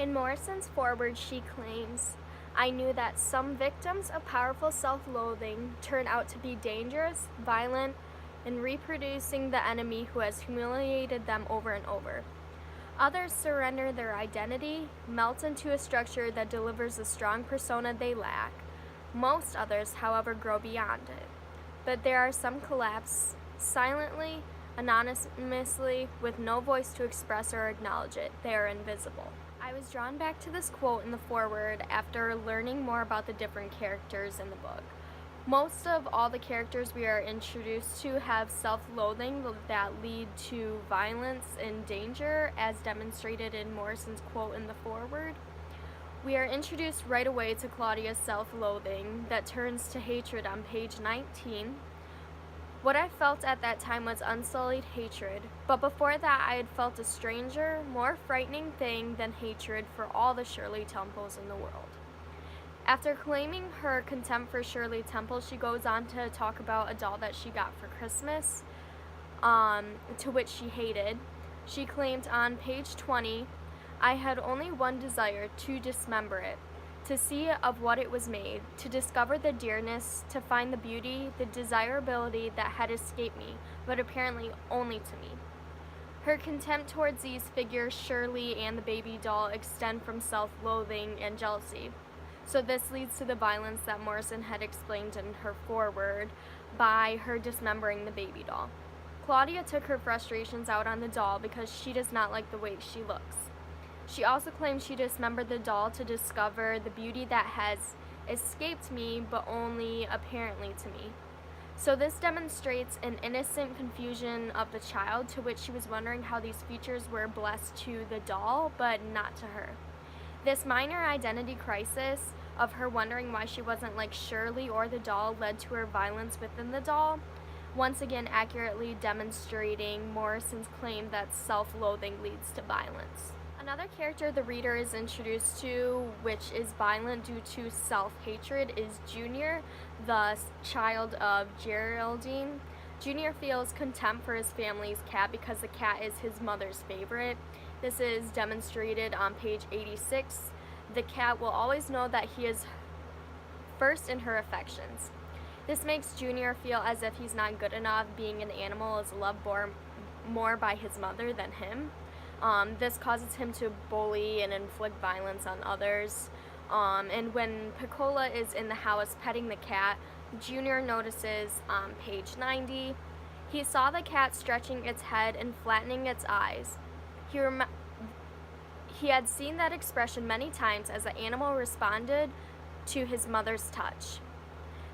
In Morrison's foreword, she claims, "I knew that some victims of powerful self-loathing turn out to be dangerous, violent, and reproducing the enemy who has humiliated them over and over. Others surrender their identity, melt into a structure that delivers the strong persona they lack. Most others, however, grow beyond it. But there are some collapse silently, anonymously, with no voice to express or acknowledge it. They are invisible." I was drawn back to this quote in the foreword after learning more about the different characters in the book. Most of all the characters we are introduced to have self-loathing that lead to violence and danger, as demonstrated in Morrison's quote in the foreword. We are introduced right away to Claudia's self-loathing that turns to hatred on page 19. What I felt at that time was unsullied hatred, but before that I had felt a stranger, more frightening thing than hatred for all the Shirley Temples in the world. After claiming her contempt for Shirley Temple, she goes on to talk about a doll that she got for Christmas, to which she hated. She claimed on page 20, "I had only one desire, to dismember it, to see of what it was made, to discover the dearness, to find the beauty, the desirability that had escaped me, but apparently only to me." Her contempt towards these figures, Shirley and the baby doll, extend from self-loathing and jealousy. So this leads to the violence that Morrison had explained in her foreword by her dismembering the baby doll. Claudia took her frustrations out on the doll because she does not like the way she looks. She also claims she dismembered the doll to discover the beauty that has escaped me, but only apparently to me. So this demonstrates an innocent confusion of the child, to which she was wondering how these features were blessed to the doll, but not to her. This minor identity crisis of her wondering why she wasn't like Shirley or the doll led to her violence within the doll, once again accurately demonstrating Morrison's claim that self-loathing leads to violence. Another character the reader is introduced to, which is violent due to self-hatred, is Junior, the child of Geraldine. Junior feels contempt for his family's cat because the cat is his mother's favorite. This is demonstrated on page 86. The cat will always know that he is first in her affections. This makes Junior feel as if he's not good enough, being an animal is loved more by his mother than him. This causes him to bully and inflict violence on others. And when Piccola is in the house petting the cat, Junior notices on page 90, he saw the cat stretching its head and flattening its eyes. He had seen that expression many times as the animal responded to his mother's touch.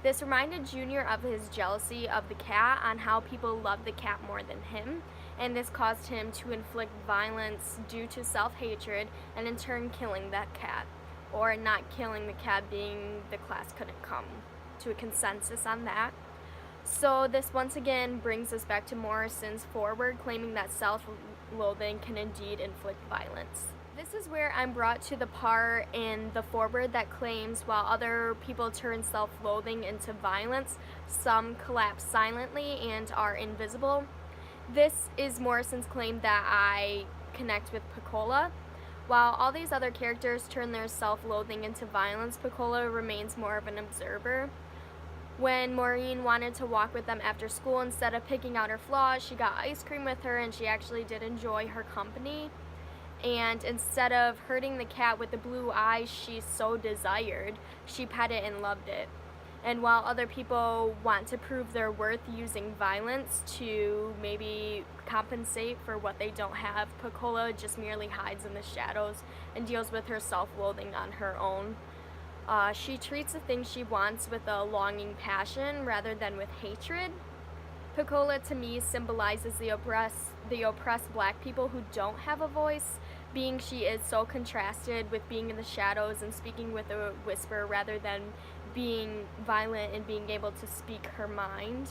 This reminded Junior of his jealousy of the cat, on how people loved the cat more than him, and this caused him to inflict violence due to self-hatred and in turn killing that cat, or not killing the cat, being the class couldn't come to a consensus on that. So this once again brings us back to Morrison's foreword, claiming that self-loathing can indeed inflict violence. This is where I'm brought to the part in the foreword that claims while other people turn self-loathing into violence, some collapse silently and are invisible. This is Morrison's claim that I connect with Piccola. While all these other characters turn their self-loathing into violence, Piccola remains more of an observer. When Maureen wanted to walk with them after school, instead of picking out her flaws, she got ice cream with her, and she actually did enjoy her company. And instead of hurting the cat with the blue eyes she so desired, she pet it and loved it. And while other people want to prove their worth using violence to maybe compensate for what they don't have, Piccola just merely hides in the shadows and deals with her self-loathing on her own. She treats the things she wants with a longing passion rather than with hatred. Piccola to me symbolizes the oppressed black people who don't have a voice, being she is so contrasted with being in the shadows and speaking with a whisper rather than being violent and being able to speak her mind.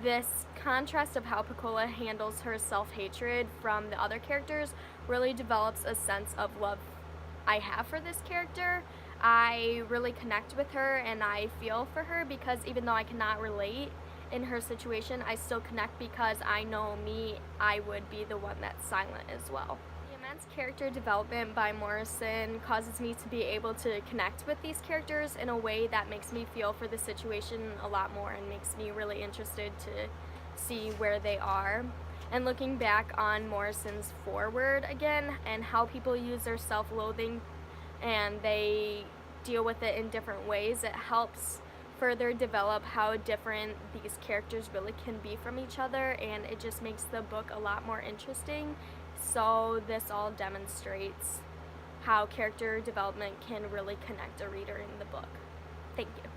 This contrast of how Piccola handles her self-hatred from the other characters really develops a sense of love I have for this character. I really connect with her and I feel for her, because even though I cannot relate in her situation, I still connect because I know me, I would be the one that's silent as well. The Immense character development by Morrison causes me to be able to connect with these characters in a way that makes me feel for the situation a lot more and makes me really interested to see where they are. And looking back on Morrison's foreword again and how people use their self-loathing and they deal with it in different ways, it helps further develop how different these characters really can be from each other, and it just makes the book a lot more interesting. So this all demonstrates how character development can really connect a reader in the book. Thank you.